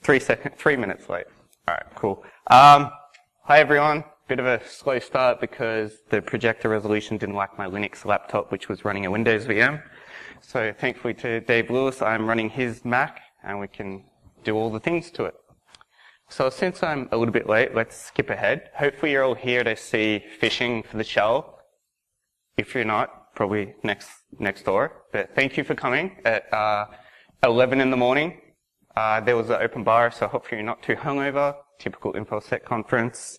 3 minutes late. All right, cool. Hi everyone. Bit of a slow start because the projector resolution didn't like my Linux laptop, which was running a Windows VM. So thankfully to Dave Lewis, I'm running his Mac, and we can do all the things to it. So since I'm a little bit late, let's skip ahead. Hopefully you're all here to see phishing for the shell. If you're not, probably next door. But thank you for coming at 11 in the morning. There was an open bar, so hopefully you're not too hungover. Typical InfoSec conference.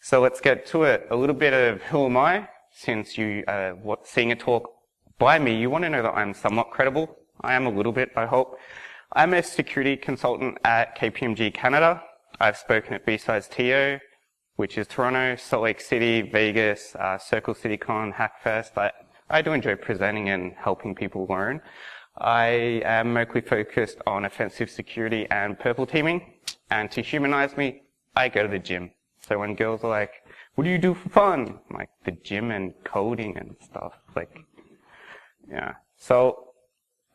So let's get to it. A little bit of who am I? Since you seeing a talk by me, you want to know that I'm somewhat credible. I am a little bit, I hope. I'm a security consultant at KPMG Canada. I've spoken at B-Sides TO, which is Toronto, Salt Lake City, Vegas, Circle City Con, Hackfest. I do enjoy presenting and helping people learn. I am mostly focused on offensive security and purple teaming. And to humanize me, I go to the gym. So when girls are like, what do you do for fun? I'm like, the gym and coding and stuff. Like, yeah. So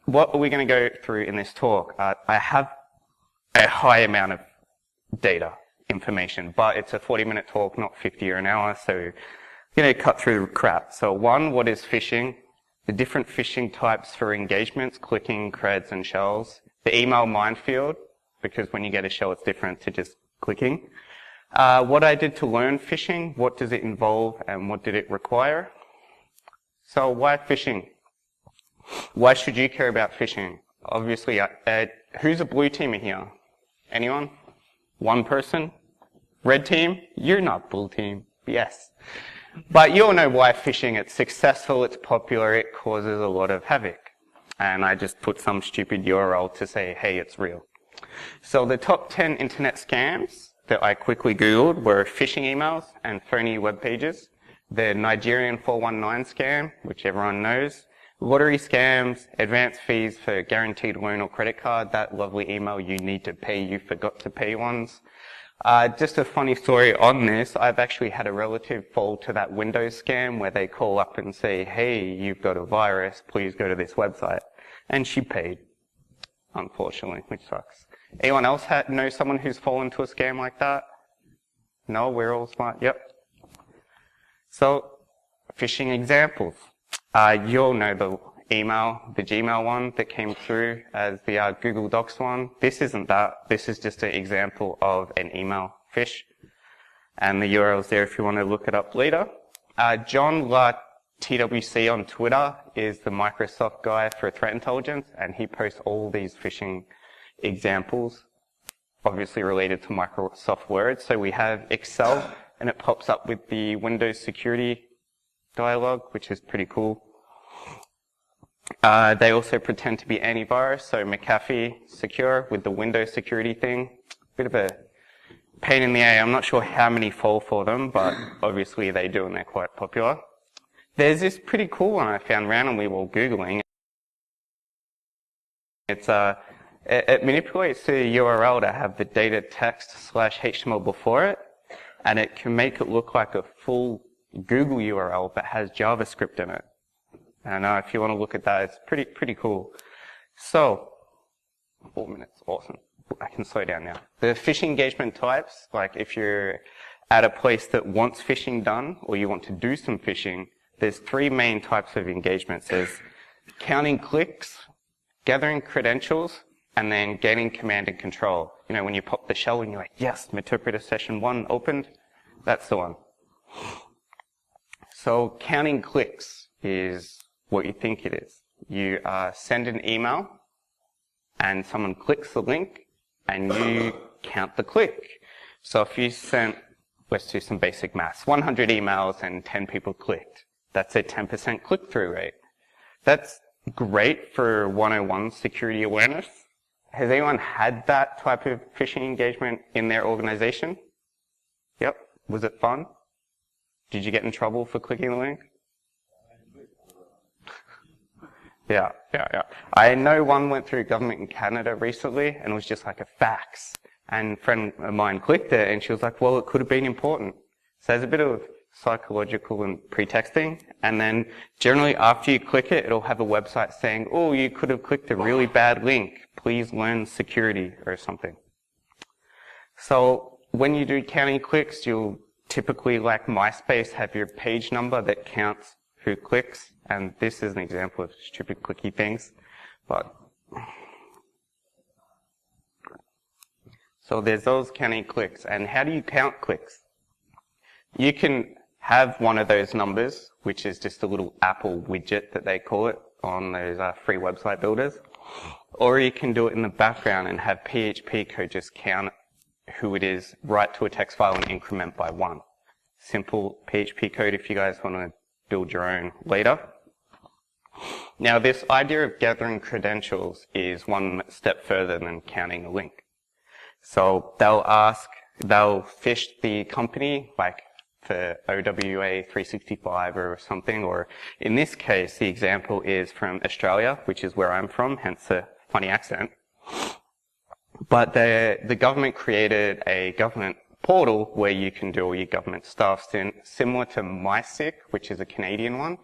what are we going to go through in this talk? I have a high amount of data, information, but it's a 40-minute talk, not 50 or an hour, so I'm going to cut through the crap. So one, what is phishing? The different phishing types for engagements, clicking, creds, and shells. The email minefield, because when you get a shell, it's different to just clicking. What I did to learn phishing, what does it involve, and what did it require? So why phishing? Why should you care about phishing? Obviously, who's a blue teamer here? Anyone? One person? Red team? You're not blue team. Yes. But you all know why phishing. It's successful, it's popular, it causes a lot of havoc. And I just put some stupid URL to say, hey, it's real. So the top 10 internet scams that I quickly Googled were phishing emails and phony web pages. The Nigerian 419 scam, which everyone knows. Lottery scams, advance fees for guaranteed loan or credit card, that lovely email you need to pay, you forgot to pay ones. Just a funny story on this, I've actually had a relative fall to that Windows scam where they call up and say, hey, you've got a virus, please go to this website. And she paid, unfortunately, which sucks. Anyone else know someone who's fallen to a scam like that? No, we're all smart, yep. So, phishing examples. You'll know the email, the Gmail one that came through as the Google Docs one. This isn't that. This is just an example of an email phish. And the URL's there if you want to look it up later. John La TWC on Twitter is the Microsoft guy for threat intelligence, and he posts all these phishing examples, obviously related to Microsoft Word. So we have Excel, and it pops up with the Windows security dialog, which is pretty cool. They also pretend to be antivirus, so McAfee Secure with the Windows security thing. Bit of a pain in the A. I'm not sure how many fall for them, but obviously they do, and they're quite popular. There's this pretty cool one I found randomly while Googling. It manipulates the URL to have the data text /HTML before it, and it can make it look like a full Google URL but has JavaScript in it. And if you want to look at that, it's pretty cool. So, 4 minutes, awesome. I can slow down now. The phishing engagement types, like if you're at a place that wants phishing done, or you want to do some phishing, there's 3 main types of engagements. There's counting clicks, gathering credentials, and then gaining command and control. You know, when you pop the shell and you're like, yes, Meterpreter session 1 opened, that's the one. So counting clicks is what you think it is. You send an email, and someone clicks the link, and you count the click. So if you sent, let's do some basic maths, 100 emails and 10 people clicked, that's a 10% click-through rate. That's great for 101 security awareness. Has anyone had that type of phishing engagement in their organization? Yep. Was it fun? Did you get in trouble for clicking the link? Yeah. I know one went through government in Canada recently, and it was just like a fax. And a friend of mine clicked it, and she was like, well, it could have been important. So there's a bit of psychological and pretexting, And then generally after you click it, it'll have a website saying, oh, you could have clicked a really bad link. Please learn security or something. So when you do counting clicks, you'll typically, like MySpace, have your page number that counts who clicks. And this is an example of stupid clicky things. But so there's those counting clicks. And how do you count clicks? You can have one of those numbers, which is just a little Apple widget that they call it on those free website builders. Or you can do it in the background and have PHP code just count who it is, write to a text file and increment by 1. Simple PHP code if you guys want to build your own later. Now this idea of gathering credentials is one step further than counting a link. So they'll fish the company, like for OWA 365 or something, or in this case, the example is from Australia, which is where I'm from, hence the funny accent. But the government created a government portal where you can do all your government stuff, similar to MySic, which is a Canadian one,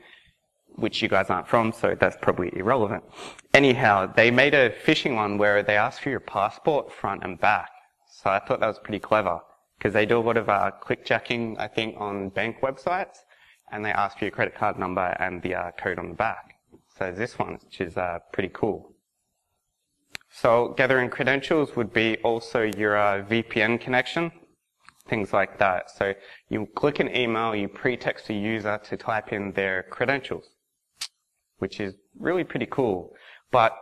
which you guys aren't from, so that's probably irrelevant. Anyhow, they made a phishing one where they ask for your passport front and back. So I thought that was pretty clever, because they do a lot of clickjacking, I think, on bank websites, and they ask for your credit card number and the code on the back. So this one, which is pretty cool. So gathering credentials would be also your VPN connection, things like that. So you click an email, you pre-text a user to type in their credentials, which is really pretty cool. But,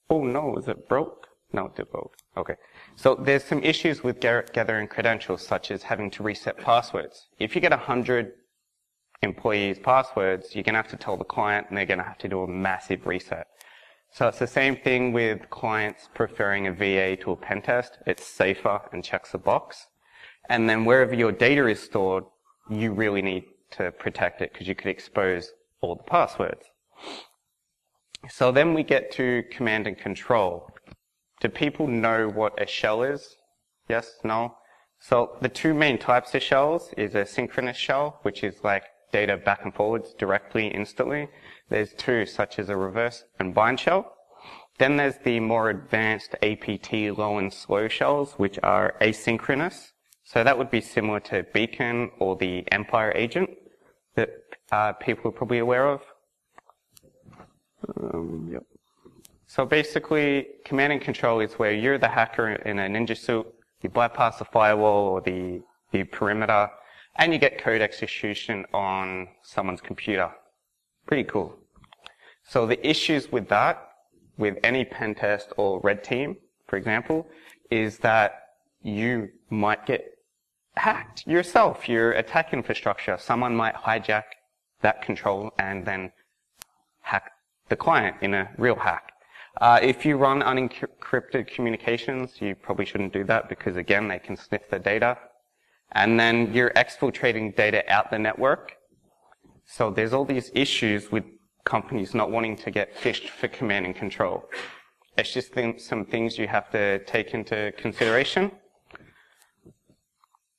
oh no, is it broke? No, it did broke. Okay. So there's some issues with gathering credentials, such as having to reset passwords. If you get 100 employees' passwords, you're going to have to tell the client, and they're going to have to do a massive reset. So it's the same thing with clients preferring a VA to a pen test. It's safer and checks the box. And then wherever your data is stored, you really need to protect it, because you could expose all the passwords. So then we get to command and control. Do people know what a shell is? Yes? No? So the two main types of shells is a synchronous shell, which is like data back and forwards directly, instantly. There's two, such as a reverse and bind shell. Then there's the more advanced APT low and slow shells, which are asynchronous. So that would be similar to Beacon or the Empire agent that people are probably aware of. Yep. So basically, command and control is where you're the hacker in a ninja suit, you bypass the firewall or the perimeter, and you get code execution on someone's computer. Pretty cool. So the issues with that, with any pen test or red team, for example, is that you might get hacked yourself, your attack infrastructure. Someone might hijack that control and then hack the client in a real hack. If you run unencrypted communications, you probably shouldn't do that, because again, they can sniff the data. And then you're exfiltrating data out the network. So there's all these issues with companies not wanting to get phished for command and control. It's just some things you have to take into consideration.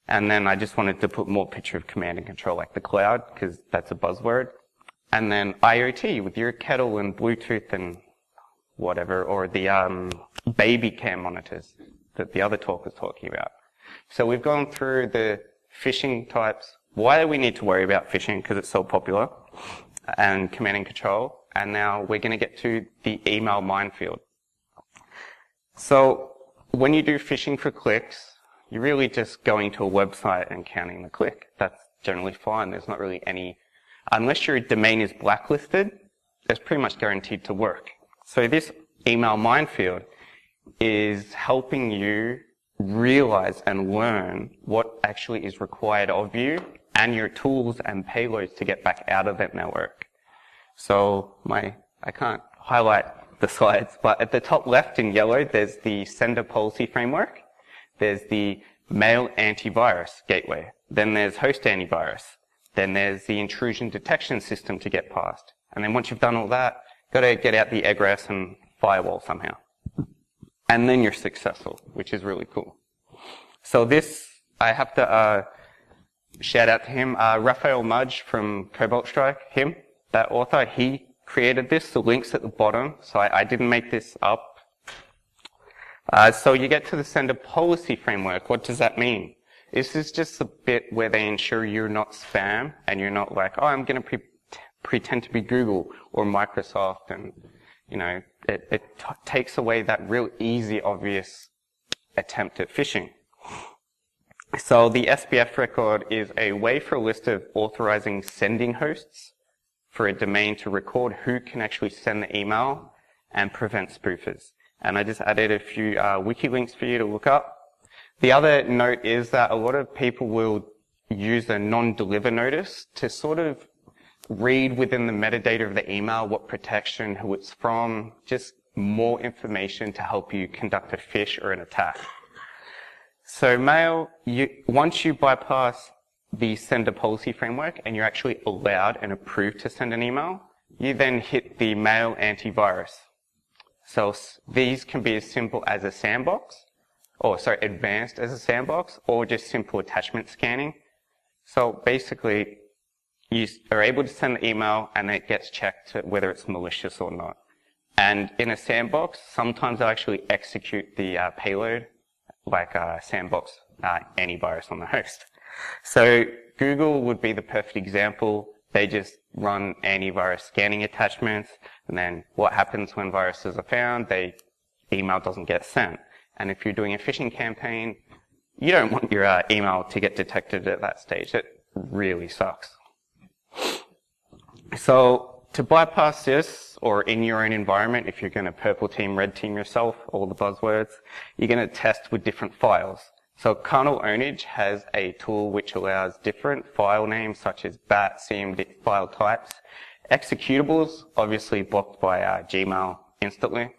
And then I just wanted to put more picture of command and control, like the cloud, because that's a buzzword. And then IoT with your kettle and Bluetooth and whatever, or the baby cam monitors that the other talk was talking about. So we've gone through the phishing types, why do we need to worry about phishing, because it's so popular, and command and control, and now we're going to get to the email minefield. So when you do phishing for clicks, you're really just going to a website and counting the click. That's generally fine. There's not really any, unless your domain is blacklisted, it's pretty much guaranteed to work. So this email minefield is helping you realize and learn what actually is required of you and your tools and payloads to get back out of that network. So I can't highlight the slides, but at the top left in yellow, there's the sender policy framework. There's the mail antivirus gateway. Then there's host antivirus. Then there's the intrusion detection system to get past. And then once you've done all that, got to get out the egress and firewall somehow. And then you're successful, which is really cool. So this, I have to shout out to him, Raphael Mudge from Cobalt Strike, him. that author, he created this, the link's at the bottom, so I didn't make this up. So you get to the sender policy framework. What does that mean? This is just the bit where they ensure you're not spam and you're not like, oh, I'm going to pretend to be Google or Microsoft, and it takes away that real easy, obvious attempt at phishing. So the SPF record is a way for a list of authorizing sending hosts for a domain to record who can actually send the email and prevent spoofers. And I just added a few wiki links for you to look up. The other note is that a lot of people will use a non-deliver notice to sort of read within the metadata of the email what protection, who it's from, just more information to help you conduct a phish or an attack. So mail, once you bypass the sender policy framework and you're actually allowed and approved to send an email, you then hit the mail antivirus. So these can be as simple as a sandbox, advanced as a sandbox, or just simple attachment scanning. So basically, you are able to send the email and it gets checked whether it's malicious or not. And in a sandbox, sometimes they'll actually execute the payload, like a sandbox antivirus on the host. So Google would be the perfect example. They just run antivirus scanning attachments, and then what happens when viruses are found? Email doesn't get sent. And if you're doing a phishing campaign, you don't want your email to get detected at that stage. It really sucks. So to bypass this, or in your own environment, if you're going to purple team, red team yourself, all the buzzwords, you're going to test with different files. So kernel ownage has a tool which allows different file names such as bat, CMD file types. Executables, obviously blocked by Gmail instantly,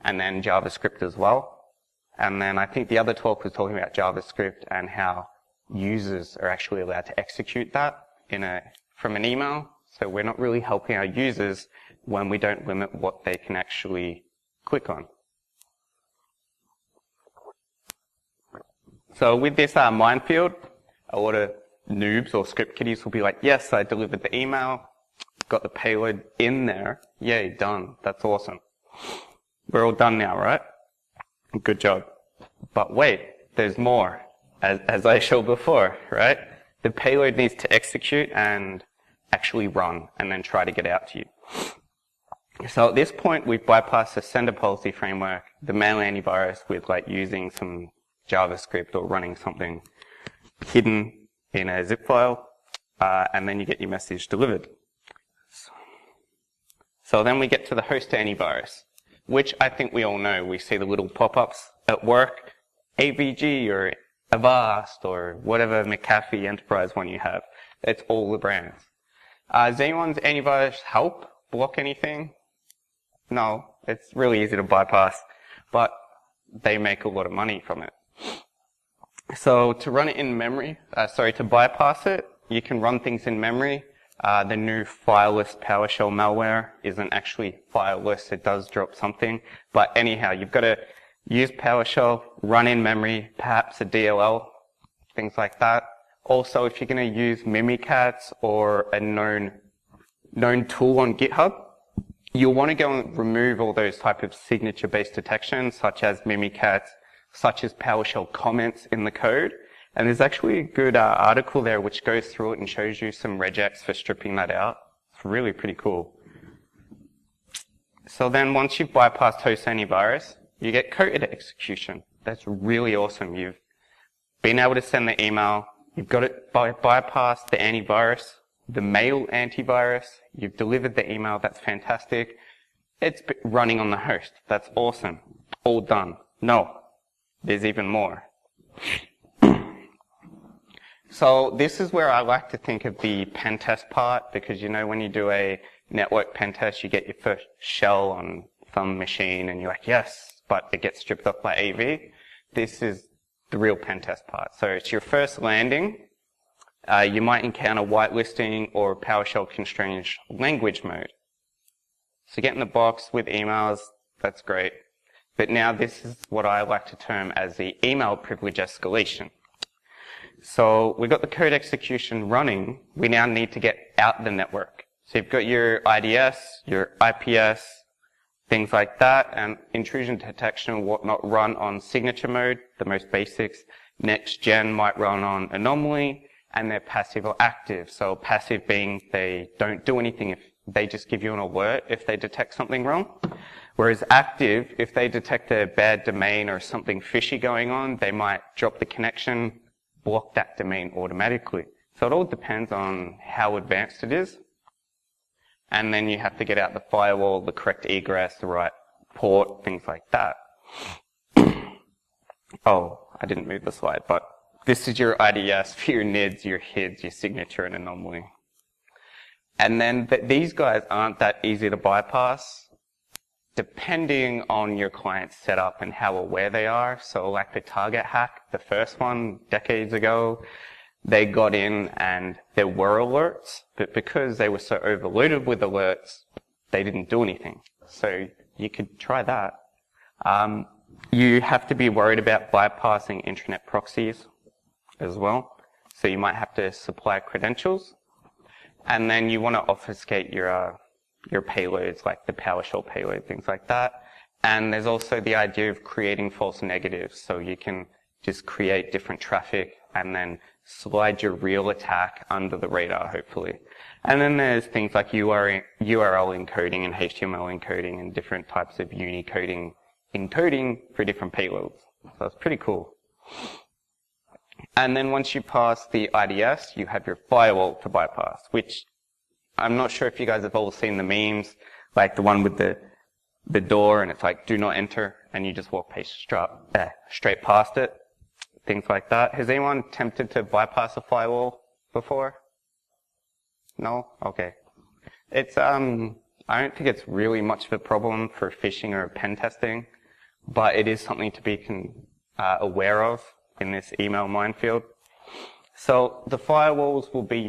and then JavaScript as well. And then I think the other talk was talking about JavaScript and how users are actually allowed to execute that from an email. So we're not really helping our users when we don't limit what they can actually click on. So with this minefield, a lot of noobs or script kiddies will be like, yes, I delivered the email, got the payload in there, yay, done, that's awesome. We're all done now, right? Good job. But wait, there's more, as I showed before, right? The payload needs to execute and actually run, and then try to get out to you. So at this point, we've bypassed the sender policy framework, the mail antivirus with like using some JavaScript or running something hidden in a zip file, and then you get your message delivered. So then we get to the host antivirus, which I think we all know. We see the little pop-ups at work, AVG or Avast or whatever McAfee enterprise one you have. It's all the brands. Does anyone's antivirus help block anything? No, it's really easy to bypass, but they make a lot of money from it. So to run it in memory, to bypass it, you can run things in memory. The new fileless PowerShell malware isn't actually fileless. It does drop something. But anyhow, you've got to use PowerShell, run in memory, perhaps a DLL, things like that. Also, if you're going to use Mimikatz or a known tool on GitHub, you'll want to go and remove all those type of signature-based detections, such as Mimikatz, such as PowerShell comments in the code. And there's actually a good article there which goes through it and shows you some regex for stripping that out. It's really pretty cool. So then once you've bypassed host antivirus, you get code execution. That's really awesome. You've been able to send the email. You've got it bypassed the antivirus, the mail antivirus. You've delivered the email. That's fantastic. It's running on the host. That's awesome. All done. No. There's even more. So this is where I like to think of the pen test part, because when you do a network pen test, you get your first shell on some machine and you're like, yes, but it gets stripped off by AV. This is the real pen test part. So it's your first landing. You might encounter whitelisting or PowerShell constrained language mode. So get in the box with emails, that's great. But now this is what I like to term as the email privilege escalation. So we've got the code execution running. We now need to get out the network. So you've got your IDS, your IPS, things like that, and intrusion detection and whatnot run on signature mode, the most basics. Next gen might run on anomaly, and they're passive or active. So passive being they don't do anything, if they just give you an alert if they detect something wrong. Whereas active, if they detect a bad domain or something fishy going on, they might drop the connection, block that domain automatically. So it all depends on how advanced it is. And then you have to get out the firewall, the correct egress, the right port, things like that. Oh, I didn't move the slide, but this is your IDS for your NIDs, your HIDs, your signature and anomaly. And then these guys aren't that easy to bypass, depending on your client's setup and how aware they are. So like the Target hack, the first one decades ago, they got in and there were alerts, but because they were so overloaded with alerts, they didn't do anything. So you could try that. You have to be worried about bypassing intranet proxies as well. So you might have to supply credentials. And then you want to obfuscate your payloads, like the PowerShell payload, things like that. And there's also the idea of creating false negatives. So you can just create different traffic and then slide your real attack under the radar, hopefully. And then there's things like URL encoding and HTML encoding and different types of Unicoding encoding for different payloads. So it's pretty cool. And then once you pass the IDS, you have your firewall to bypass, which I'm not sure if you guys have all seen the memes, like the one with the door and it's like, do not enter, and you just walk straight past it. Things like that. Has anyone attempted to bypass a firewall before? No? Okay. It's, I don't think it's really much of a problem for phishing or pen testing, but it is something to be aware of in this email minefield. So the firewalls will be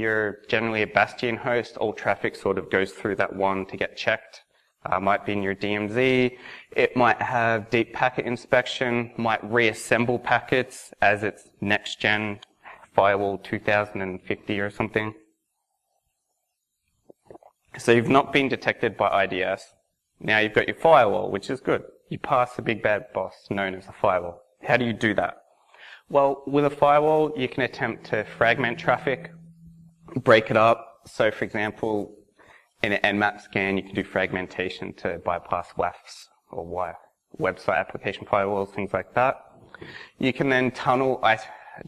generally a bastion host. All traffic sort of goes through that one to get checked. Might be in your DMZ. It might have deep packet inspection, might reassemble packets as its next gen firewall 2050 or something. So you've not been detected by IDS. Now you've got your firewall, which is good. You pass the big bad boss known as a firewall. How do you do that? Well, with a firewall, you can attempt to fragment traffic, break it up. So for example, in an Nmap scan, you can do fragmentation to bypass WAFs or website application firewalls, things like that. You can then tunnel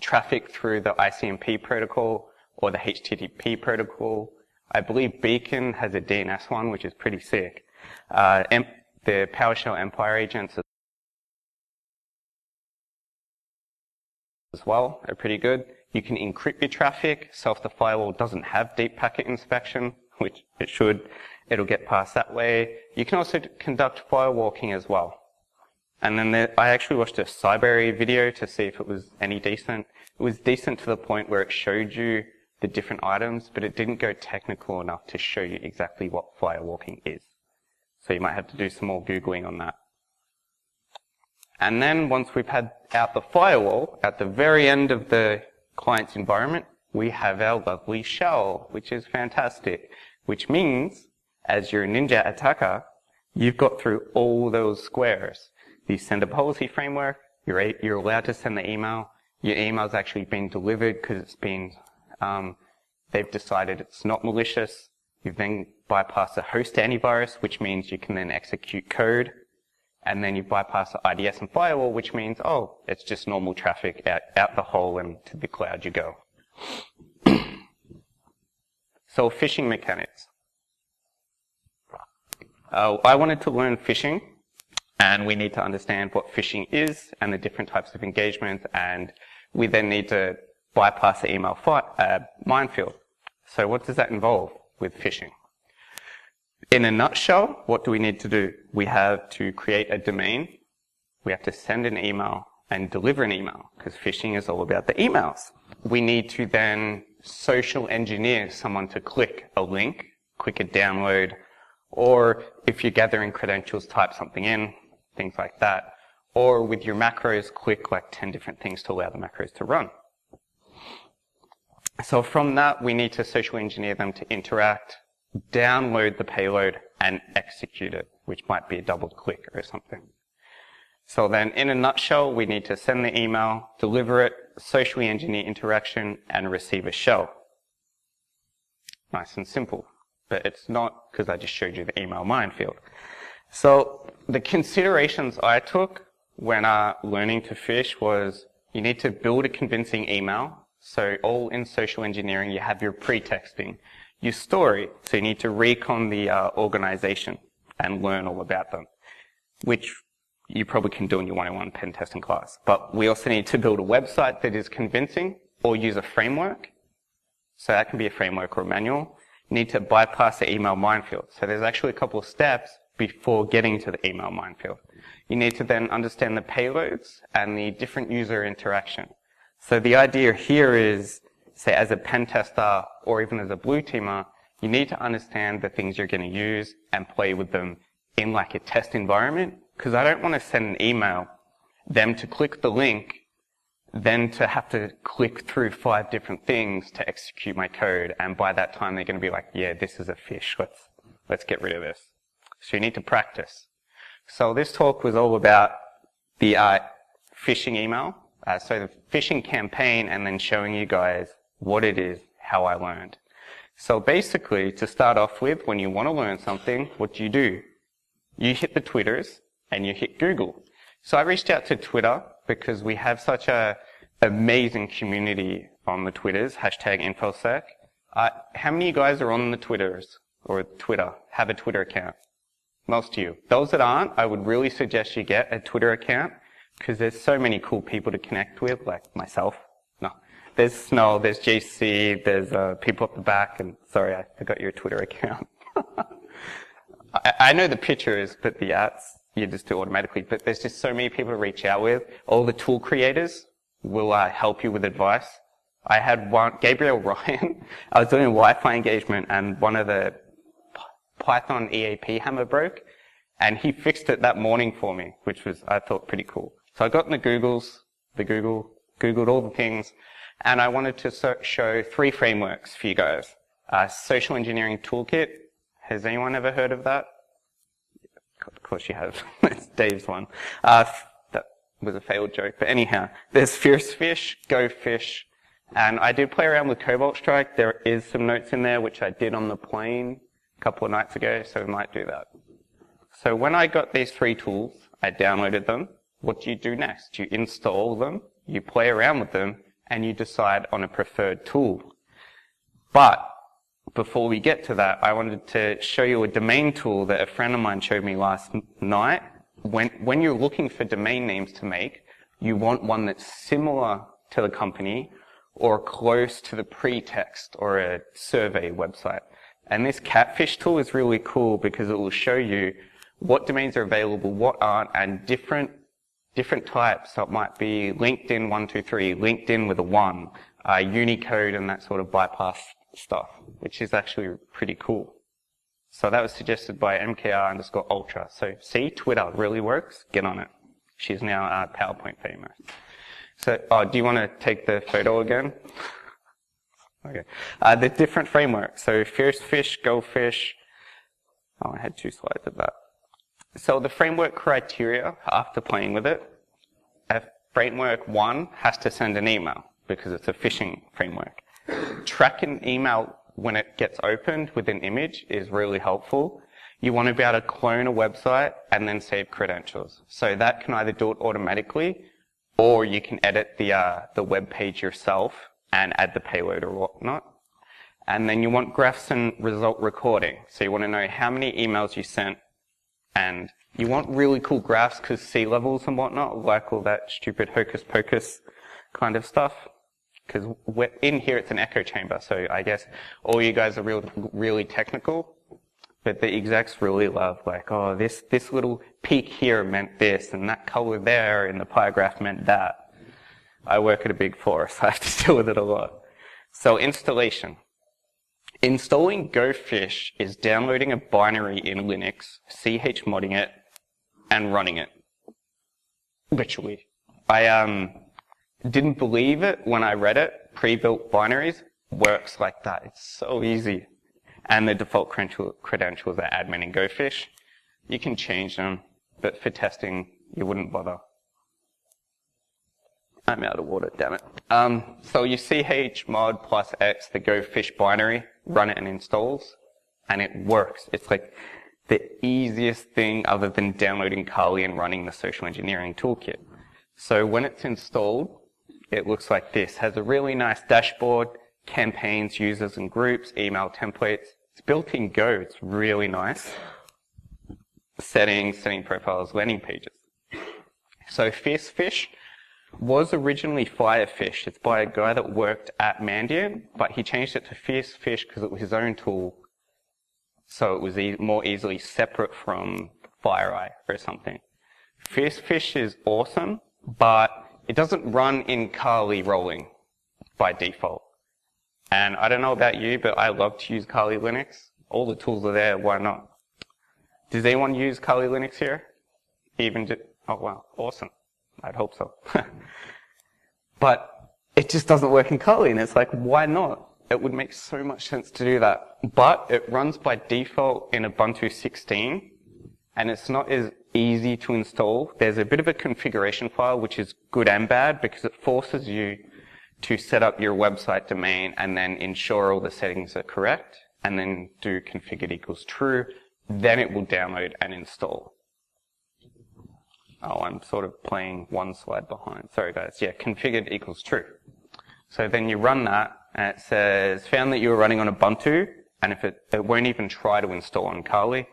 traffic through the ICMP protocol or the HTTP protocol. I believe Beacon has a DNS one, which is pretty sick. The PowerShell Empire agents as well are pretty good. You can encrypt your traffic, so if the firewall doesn't have deep packet inspection, which it should, it'll get past that way. You can also conduct firewalking as well. And then I actually watched a Cyberry video to see if it was any decent. It was decent to the point where it showed you the different items, but it didn't go technical enough to show you exactly what firewalking is. So you might have to do some more Googling on that. And then once we've had out the firewall, at the very end of the client's environment, we have our lovely shell, which is fantastic. Which means, as your ninja attacker, you've got through all those squares. You send a policy framework, you're allowed to send the email, your email's actually been delivered because it's been, they've decided it's not malicious. You've then bypassed the host antivirus, which means you can then execute code. And then you bypass the IDS and firewall, which means, oh, it's just normal traffic out the hole and to the cloud you go. So phishing mechanics. I wanted to learn phishing, and we need to understand what phishing is and the different types of engagement, and we then need to bypass the email minefield. So what does that involve with phishing? In a nutshell, what do we need to do? We have to create a domain, we have to send an email and deliver an email, because phishing is all about the emails. We need to then social engineer someone to click a link, click a download, or if you're gathering credentials, type something in, things like that. Or with your macros, click like 10 different things to allow the macros to run. So from that, we need to social engineer them to interact, download the payload and execute it, which might be a double click or something. So then, in a nutshell, we need to send the email, deliver it, socially engineer interaction, and receive a shell. Nice and simple. But it's not, because I just showed you the email minefield. So the considerations I took when learning to fish was you need to build a convincing email. So all in social engineering, you have your pre-texting, your story. So you need to recon the organization and learn all about them, which you probably can do in your 101 pen testing class. But we also need to build a website that is convincing or use a framework. So that can be a framework or a manual. You need to bypass the email minefield. So there's actually a couple of steps before getting to the email minefield. You need to then understand the payloads and the different user interaction. So the idea here is, say as a pen tester or even as a blue teamer, you need to understand the things you're going to use and play with them in like a test environment. Because I don't want to send an email, them to click the link, then to have to click through 5 different things to execute my code. And by that time, they're going to be like, yeah, this is a fish. Let's get rid of this. So you need to practice. So this talk was all about the phishing email. So the phishing campaign and then showing you guys what it is, how I learned. So basically, to start off with, when you want to learn something, what do? You hit the Twitters and you hit Google. So I reached out to Twitter because we have such a amazing community on the Twitters, #InfoSec. How many of you guys are on the Twitters or Twitter, have a Twitter account? Most of you. Those that aren't, I would really suggest you get a Twitter account because there's so many cool people to connect with, like myself. No. There's Snow, there's JC, there's people up the back, and sorry, I forgot your Twitter account. I know the pictures, but the ads, you just do automatically. But there's just so many people to reach out with. All the tool creators will help you with advice. I had one, Gabriel Ryan. I was doing a Wi-Fi engagement, and one of the Python EAP hammer broke, and he fixed it that morning for me, which was, I thought, pretty cool. So I got in the Googled all the things, and I wanted to show 3 frameworks for you guys. Social Engineering Toolkit. Has anyone ever heard of that? Of course you have. It's Dave's one. That was a failed joke, but anyhow, there's FierceFish, GoFish, and I did play around with Cobalt Strike. There is some notes in there, which I did on the plane a couple of nights ago, so we might do that. So when I got these 3 tools, I downloaded them. What do next? You install them, you play around with them, and you decide on a preferred tool. But before we get to that, I wanted to show you a domain tool that a friend of mine showed me last night. When you're looking for domain names to make, you want one that's similar to the company or close to the pretext or a survey website. And this Catfish tool is really cool because it will show you what domains are available, what aren't, and different types. So it might be LinkedIn 123, LinkedIn with a 1, Unicode and that sort of bypass stuff, which is actually pretty cool. So that was suggested by MKR_Ultra. So see, Twitter really works. Get on it. She's now PowerPoint famous. So, do you want to take the photo again? Okay. The different frameworks. So FierceFish, GoFish. Oh, I had 2 slides of that. So the framework criteria, after playing with it, framework 1 has to send an email because it's a phishing framework. Track an email when it gets opened with an image is really helpful. You want to be able to clone a website and then save credentials. So that can either do it automatically, or you can edit the web page yourself and add the payload or whatnot. And then you want graphs and result recording. So you want to know how many emails you sent, and you want really cool graphs because sea levels and whatnot, like all that stupid hocus pocus kind of stuff. Because in here it's an echo chamber, so I guess all you guys are really technical, but the execs really love like, oh, this little peak here meant this, and that color there in the pie graph meant that. I work at a Big Four, so I have to deal with it a lot. So installation. Installing GoFish is downloading a binary in Linux, chmodding it, and running it. Literally. I didn't believe it when I read it. Pre-built binaries works like that. It's so easy. and the default credentials are admin and GoFish. You can change them, but for testing, you wouldn't bother. I'm out of water, damn it. So you chmod plus x, the GoFish binary, run it and installs, and it works. It's like the easiest thing other than downloading Kali and running the social engineering toolkit. So when it's installed, it looks like this. Has a really nice dashboard, campaigns, users and groups, email templates. It's built in Go. It's really nice. Settings, setting profiles, landing pages. So FierceFish was originally FireFish. It's by a guy that worked at Mandiant, but he changed it to FierceFish because it was his own tool, so it was more easily separate from FireEye or something. FierceFish is awesome, but it doesn't run in Kali rolling by default. And I don't know about you, but I love to use Kali Linux. All the tools are there, why not? Does anyone use Kali Linux here? Oh wow, awesome. I'd hope so. But it just doesn't work in Kali, and it's like, why not? It would make so much sense to do that. But it runs by default in Ubuntu 16, and it's not as easy to install. There's a bit of a configuration file, which is good and bad, because it forces you to set up your website domain and then ensure all the settings are correct, and then do configured equals true. Then it will download and install. Oh, I'm sort of playing one slide behind. Sorry guys. Yeah, configured equals true. So then you run that, and it says, found that you were running on Ubuntu, and if it won't even try to install on Kali.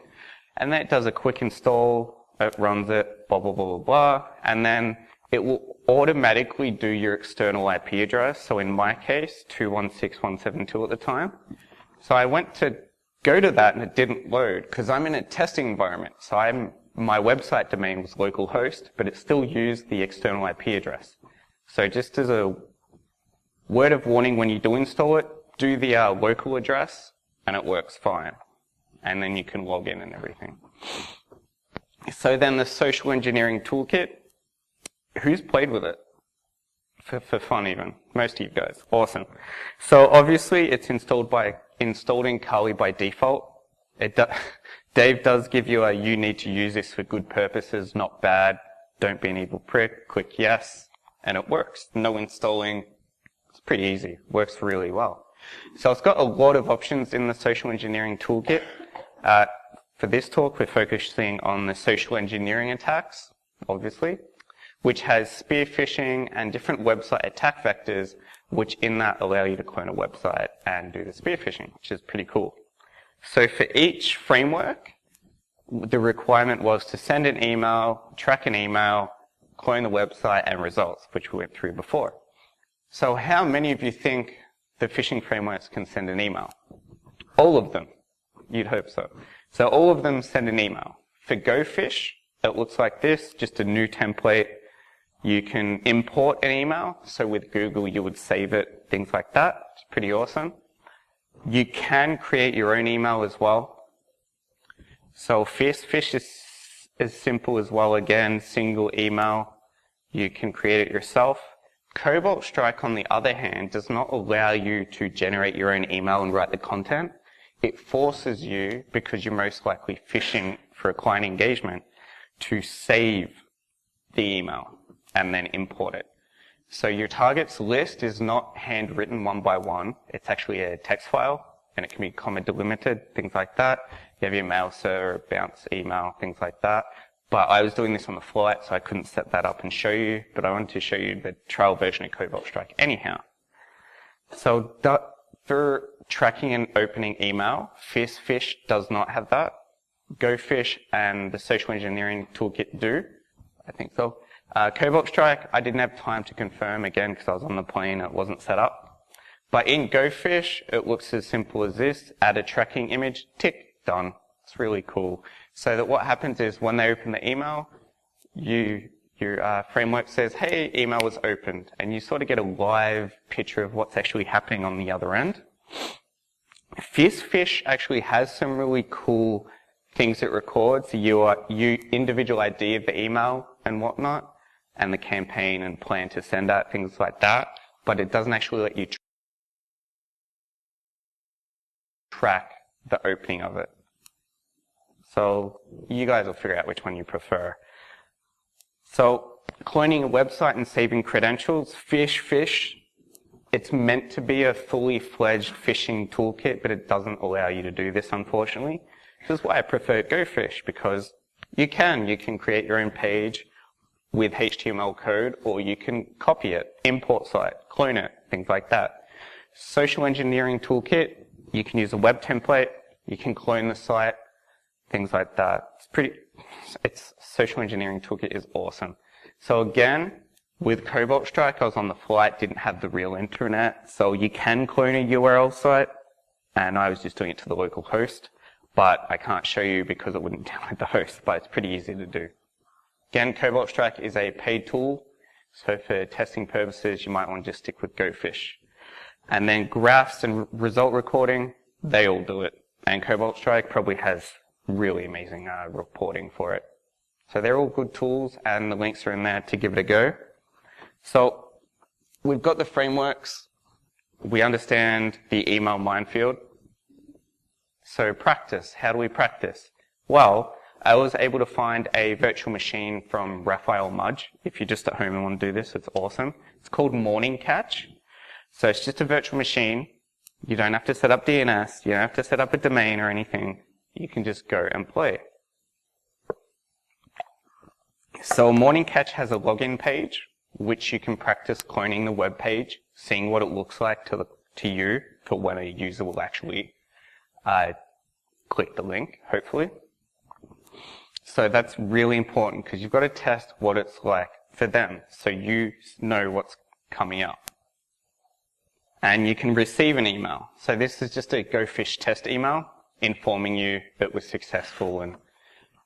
And then it does a quick install, it runs it, blah, blah, blah, blah, blah, and then it will automatically do your external IP address. So in my case, 216.172 at the time. So I went to go to that and it didn't load, because I'm in a testing environment. So my website domain was localhost, but it still used the external IP address. So just as a word of warning, when you do install it, do the local address, and it works fine. And then you can log in and everything. So then the social engineering toolkit, who's played with it? For fun even. Most of you guys. Awesome. So obviously it's installed in Kali by default. Dave does give you you need to use this for good purposes, not bad. Don't be an evil prick. Click yes, and it works. No installing. It's pretty easy. Works really well. So it's got a lot of options in the social engineering toolkit. For this talk, we're focusing on the social engineering attacks, obviously, which has spear phishing and different website attack vectors, which in that allow you to clone a website and do the spear phishing, which is pretty cool. So for each framework, the requirement was to send an email, track an email, clone the website, and results, which we went through before. So how many of you think the phishing frameworks can send an email? All of them. You'd hope so. So all of them send an email. For GoFish, it looks like this, just a new template. You can import an email. So with Google, you would save it, things like that. It's pretty awesome. You can create your own email as well. So FierceFish is as simple as well. Again, single email. You can create it yourself. Cobalt Strike, on the other hand, does not allow you to generate your own email and write the content. It forces you, because you're most likely phishing for a client engagement, to save the email and then import it. So your targets list is not handwritten one by one. It's actually a text file, and it can be comma delimited, things like that. You have your mail server, bounce email, things like that. But I was doing this on the flight, so I couldn't set that up and show you, but I wanted to show you the trial version of Cobalt Strike anyhow. So for tracking and opening email, FierceFish does not have that. GoFish and the social engineering toolkit do. I think so. Cobalt Strike, I didn't have time to confirm, again, because I was on the plane, it wasn't set up. But in GoFish, it looks as simple as this. Add a tracking image, tick, done. It's really cool. So that what happens is when they open the email, your framework says, hey, email was opened. And you sort of get a live picture of what's actually happening on the other end. FierceFish actually has some really cool things it records, the individual ID of the email and whatnot, and the campaign and plan to send out, things like that. But it doesn't actually let you track the opening of it. So you guys will figure out which one you prefer. So cloning a website and saving credentials, FierceFish, it's meant to be a fully fledged phishing toolkit, but it doesn't allow you to do this, unfortunately. This is why I prefer GoFish, because you can create your own page with HTML code, or you can copy it, import site, clone it, things like that. Social engineering toolkit, you can use a web template, you can clone the site, things like that. Social engineering toolkit is awesome. So again, with Cobalt Strike, I was on the flight, didn't have the real internet, so you can clone a URL site, and I was just doing it to the local host, but I can't show you because it wouldn't download the host, but it's pretty easy to do. Again, Cobalt Strike is a paid tool, so for testing purposes, you might want to just stick with GoFish. And then graphs and result recording, they all do it. And Cobalt Strike probably has really amazing reporting for it. So they're all good tools, and the links are in there to give it a go. So we've got the frameworks. We understand the email minefield. So practice. How do we practice? Well, I was able to find a virtual machine from Raphael Mudge. If you're just at home and want to do this, it's awesome. It's called Morning Catch. So it's just a virtual machine. You don't have to set up DNS. You don't have to set up a domain or anything. You can just go and play. So Morning Catch has a login page, which you can practice cloning the web page, seeing what it looks like to you for when a user will actually click the link, hopefully. So that's really important because you've got to test what it's like for them so you know what's coming up. And you can receive an email. So this is just a GoFish test email informing you that it was successful and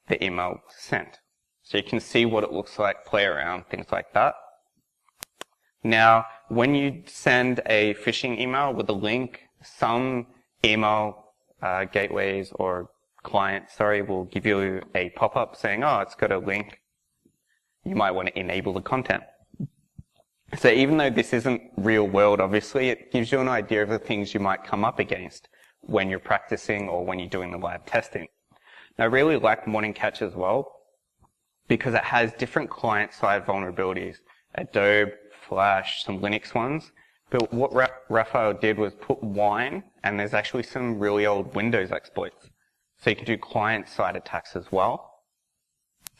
the email was sent. So you can see what it looks like, play around, things like that. Now, when you send a phishing email with a link, some email gateways or clients, will give you a pop-up saying, oh, it's got a link. You might want to enable the content. So even though this isn't real world, obviously, it gives you an idea of the things you might come up against when you're practicing or when you're doing the live testing. Now, I really like Morning Catch as well because it has different client-side vulnerabilities. Adobe, Flash, some Linux ones. But what Raphael did was put Wine, and there's actually some really old Windows exploits. So you can do client-side attacks as well.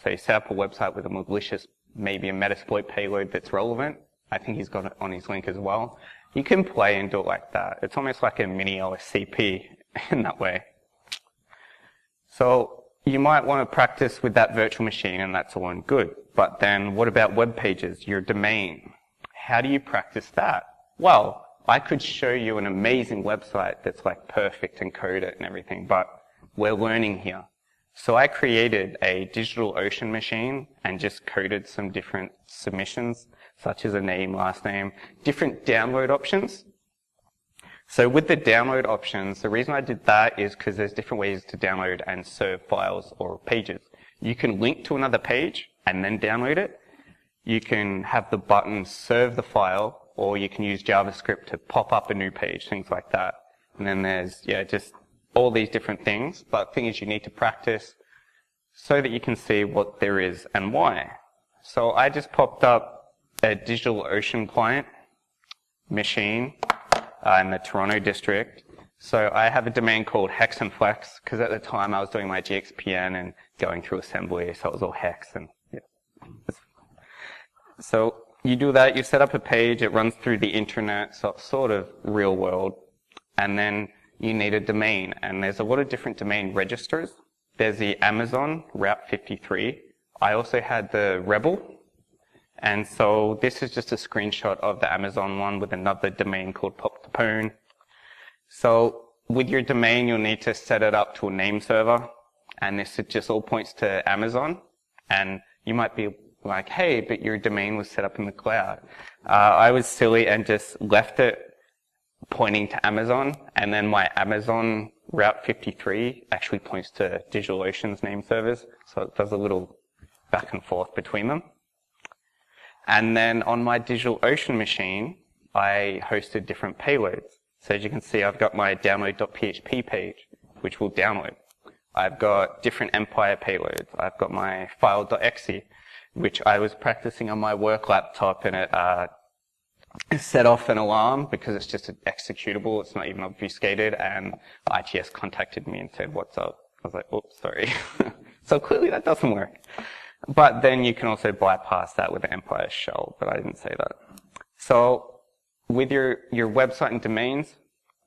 So you set up a website with a malicious, maybe a Metasploit payload that's relevant. I think he's got it on his link as well. You can play and do it like that. It's almost like a mini OSCP in that way. So you might want to practice with that virtual machine, and that's all and good. But then what about web pages, your domain? How do you practice that? Well, I could show you an amazing website that's like perfect and code it and everything, but we're learning here. So I created a DigitalOcean machine and just coded some different submissions, such as a name, last name, different download options. So with the download options, the reason I did that is because there's different ways to download and serve files or pages. You can link to another page and then download it. You can have the button serve the file, or you can use JavaScript to pop up a new page, things like that. And then there's, just all these different things. But the thing is, you need to practice so that you can see what there is and why. So I just popped up a DigitalOcean client machine in the Toronto district. So I have a domain called Hex and Flex, because at the time I was doing my GXPN and going through assembly, so it was all hex and So you do that, you set up a page, it runs through the internet, so it's sort of real world. And then you need a domain, and there's a lot of different domain registers. There's the Amazon Route 53. I also had the Rebel. And so this is just a screenshot of the Amazon one with another domain called Pop-the-Pone. So with your domain, you'll need to set it up to a name server. And this just all points to Amazon. And you might be like, hey, but your domain was set up in the cloud. I was silly and just left it pointing to Amazon. And then my Amazon Route 53 actually points to DigitalOcean's name servers. So it does a little back and forth between them. And then on my DigitalOcean machine, I hosted different payloads. So as you can see, I've got my download.php page. which will download. I've got different Empire payloads. I've got my file.exe, which I was practicing on my work laptop, and it set off an alarm because it's just an executable. It's not even obfuscated, and ITS contacted me and said, "What's up?" I was like, "Oops, sorry." So clearly that doesn't work. But then you can also bypass that with the Empire shell, but I didn't say that. So with your website and domains,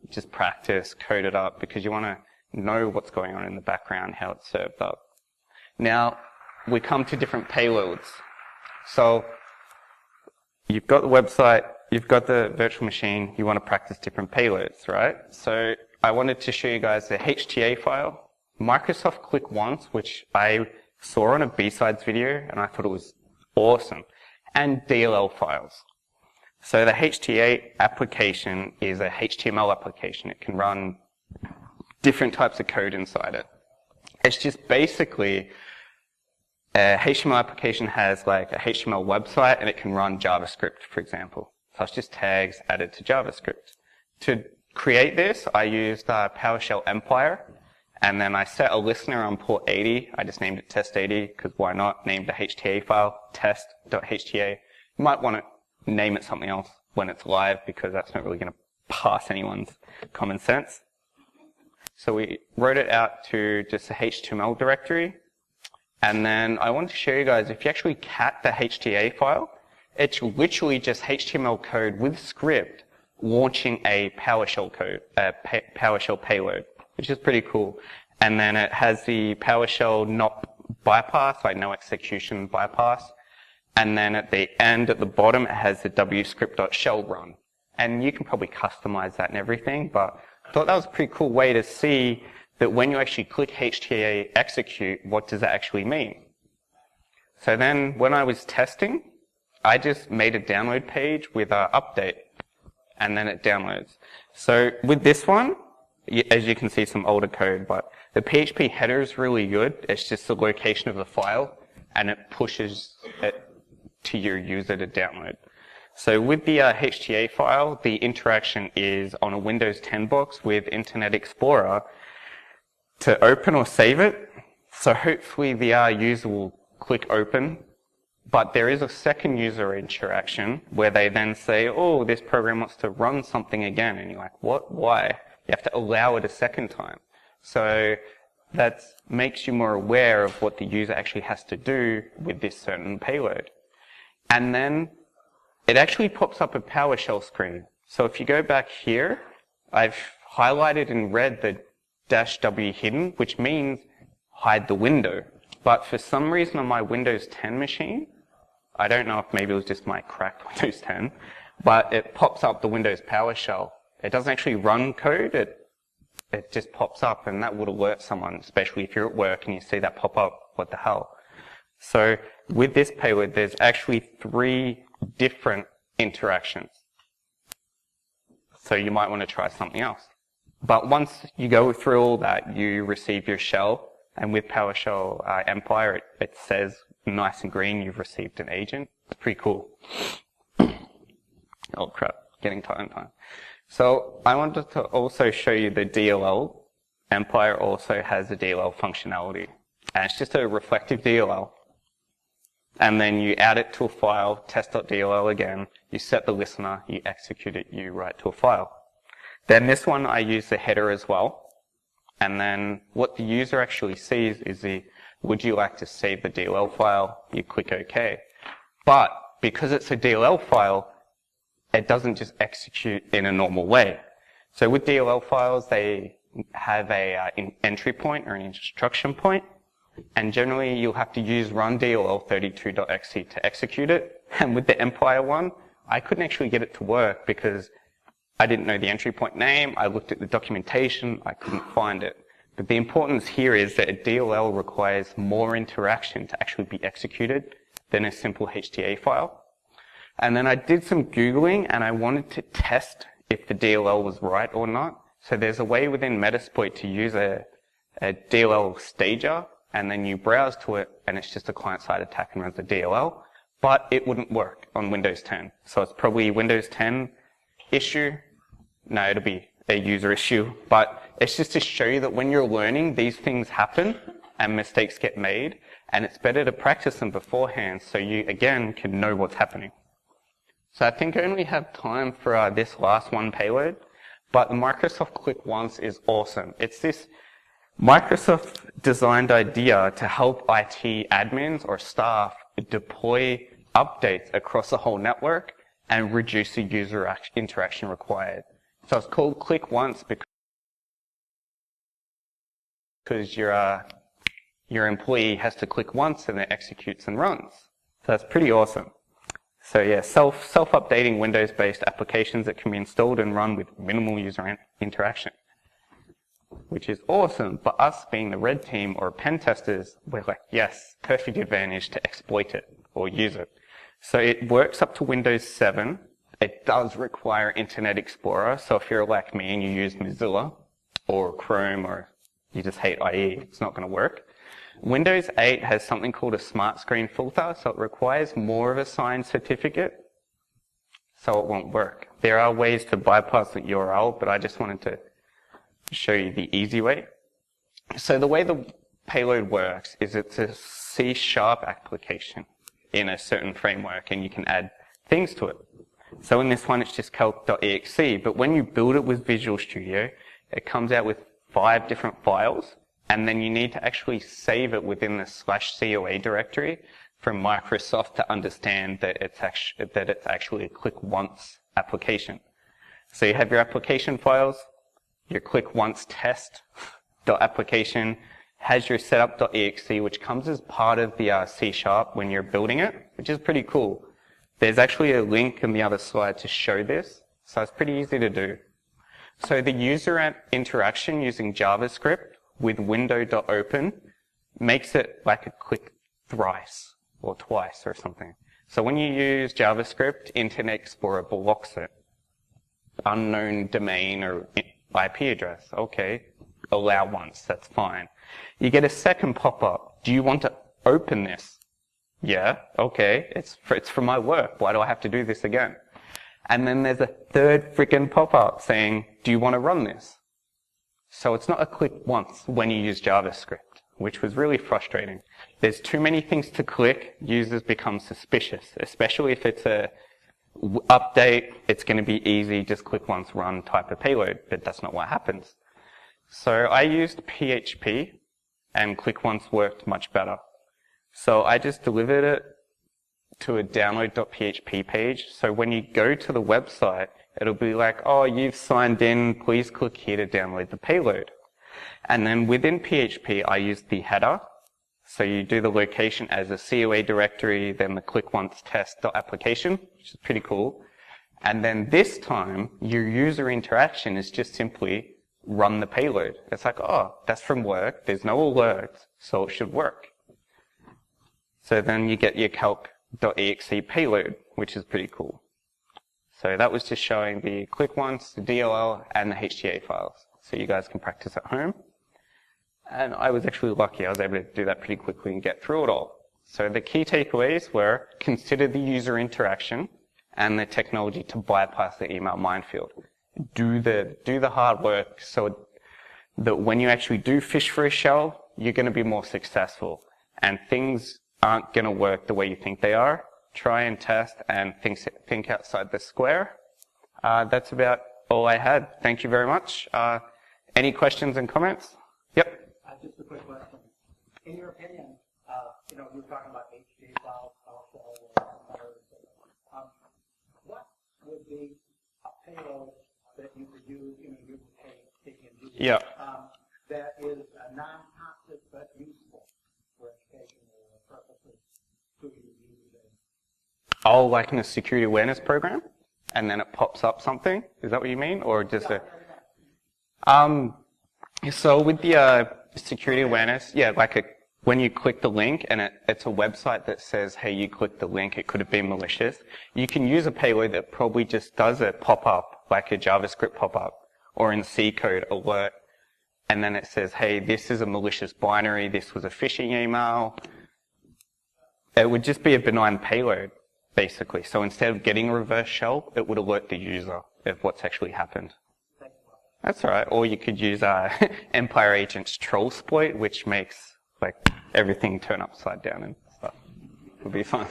just practice, code it up, because you want to know what's going on in the background, how it's served up. Now, we come to different payloads. So you've got the website, you've got the virtual machine, you want to practice different payloads, right? So I wanted to show you guys the HTA file, Microsoft Click Once, which I saw on a B-Sides video, and I thought it was awesome, and DLL files. So the HTA application is a HTML application. It can run different types of code inside it. It's just basically a HTML application has like a HTML website, and it can run JavaScript, for example. So it's just tags added to JavaScript. To create this, I used PowerShell Empire, and then I set a listener on port 80. I just named it test80, because why not? Named the HTA file test.hta. You might want to name it something else when it's live, because that's not really going to pass anyone's common sense. So we wrote it out to just a HTML directory. And then I want to show you guys, if you actually cat the HTA file, it's literally just HTML code with script launching a PowerShell code, PowerShell payload, which is pretty cool. And then it has the PowerShell not bypass, like no execution bypass. And then at the end, at the bottom, it has the wscript.shell run. And you can probably customize that and everything, but I thought that was a pretty cool way to see that when you actually click HTA execute, what does that actually mean? So then when I was testing, I just made a download page with an update, and then it downloads. So with this one, as you can see, some older code, but the PHP header is really good. It's just the location of the file, and it pushes it to your user to download. So with the HTA file, the interaction is on a Windows 10 box with Internet Explorer to open or save it. So hopefully the user will click open, but there is a second user interaction where they then say, "Oh, this program wants to run something again," and you're like, "What? Why?" You have to allow it a second time. So that makes you more aware of what the user actually has to do with this certain payload. And then it actually pops up a PowerShell screen. So if you go back here, I've highlighted in red the -W hidden, which means hide the window. But for some reason on my Windows 10 machine, I don't know if maybe it was just my cracked Windows 10, but it pops up the Windows PowerShell. It doesn't actually run code, it just pops up, and that would alert someone, especially if you're at work and you see that pop up, what the hell. So with this payload, there's actually 3 different interactions. So you might want to try something else. But once you go through all that, you receive your shell, and with PowerShell Empire, it says nice and green, you've received an agent. It's pretty cool. Oh crap, getting tight on time. So I wanted to also show you the DLL. Empire also has a DLL functionality, and it's just a reflective DLL. And then you add it to a file, test.dll again, you set the listener, you execute it, you write to a file. Then this one, I use the header as well. And then what the user actually sees is the, would you like to save the DLL file? You click OK. But because it's a DLL file, it doesn't just execute in a normal way. So with DLL files, they have an entry point or an instruction point. And generally, you'll have to use run DLL32.exe to execute it. And with the Empire one, I couldn't actually get it to work because I didn't know the entry point name. I looked at the documentation. I couldn't find it. But the importance here is that a DLL requires more interaction to actually be executed than a simple HTA file. And then I did some Googling, and I wanted to test if the DLL was right or not. So there's a way within Metasploit to use a DLL stager, and then you browse to it, and it's just a client-side attack and runs the DLL. But it wouldn't work on Windows 10. So it's probably a Windows 10 issue. No, it'll be a user issue. But It's just to show you that when you're learning, these things happen and mistakes get made, and it's better to practice them beforehand so you, again, can know what's happening. So I think I only have time for this last one, payload, but the Microsoft Click Once is awesome. It's this Microsoft designed idea to help IT admins or staff deploy updates across the whole network and reduce the user interaction required. So it's called Click Once because your employee has to click once and it executes and runs. So that's pretty awesome. So yeah, self-updating Windows-based applications that can be installed and run with minimal user interaction, which is awesome. But us being the red team or pen testers, we're like, yes, perfect advantage to exploit it or use it. So it works up to Windows 7. It does require Internet Explorer. So if you're like me and you use Mozilla or Chrome or you just hate IE, it's not going to work. Windows 8 has something called a smart screen filter, so it requires more of a signed certificate, so it won't work. There are ways to bypass the URL, but I just wanted to show you the easy way. So the way the payload works is it's a C# application in a certain framework, and you can add things to it. So in this one, it's just calc.exe, but when you build it with Visual Studio, it comes out with 5 different files, and then you need to actually save it within the /COA directory from Microsoft to understand that it's actually a click once application. So you have your application files, your click once test.application has your setup.exe, which comes as part of the C# when you're building it, which is pretty cool. There's actually a link in the other slide to show this, so it's pretty easy to do. So the user interaction using JavaScript with window.open makes it like a click thrice or twice or something. So when you use JavaScript, Internet Explorer blocks it. Unknown domain or IP address, okay, allow once, that's fine. You get a second pop-up. Do you want to open this? Yeah, okay, it's for my work. Why do I have to do this again? And then there's a third freaking pop-up saying, do you want to run this? So it's not a click once when you use JavaScript, which was really frustrating. There's too many things to click, users become suspicious, especially if it's a update, it's going to be easy, just click once, run type of payload, but that's not what happens. So I used PHP, and click once worked much better. So I just delivered it to a download.php page. So when you go to the website, it'll be like, oh, you've signed in, please click here to download the payload. And then within PHP, I used the header. So you do the location as a COA directory, then the click once test.application, which is pretty cool. And then this time, your user interaction is just simply run the payload. It's like, oh, that's from work, there's no alerts, so it should work. So then you get your calc.exe payload, which is pretty cool. So that was just showing the click once, the DLL, and the HTA files. So you guys can practice at home. And I was actually lucky. I was able to do that pretty quickly and get through it all. So the key takeaways were consider the user interaction and the technology to bypass the email minefield. Do the hard work so that when you actually do fish for a shell, you're going to be more successful. And things aren't going to work the way you think they are. Try and test and think outside the square. That's about all I had. Thank you very much. Any questions and comments? Yep. Just a quick question. In your opinion, you were talking about HTA files, what would be a payload that you could use, you would take and use, yeah. That is non-toxic but useful for educational purposes to use it? Oh, like in a security awareness program? And then it pops up something? Is that what you mean? Or just so with the security awareness, yeah, when you click the link and it's a website that says, hey, you clicked the link, it could have been malicious. You can use a payload that probably just does a pop-up, like a JavaScript pop-up, or in C code alert, and then it says, hey, this is a malicious binary, this was a phishing email. It would just be a benign payload, basically. So instead of getting a reverse shell, it would alert the user of what's actually happened. That's all right. Or you could use Empire Agent's troll exploit, which makes like everything turn upside down and stuff. Would be fun.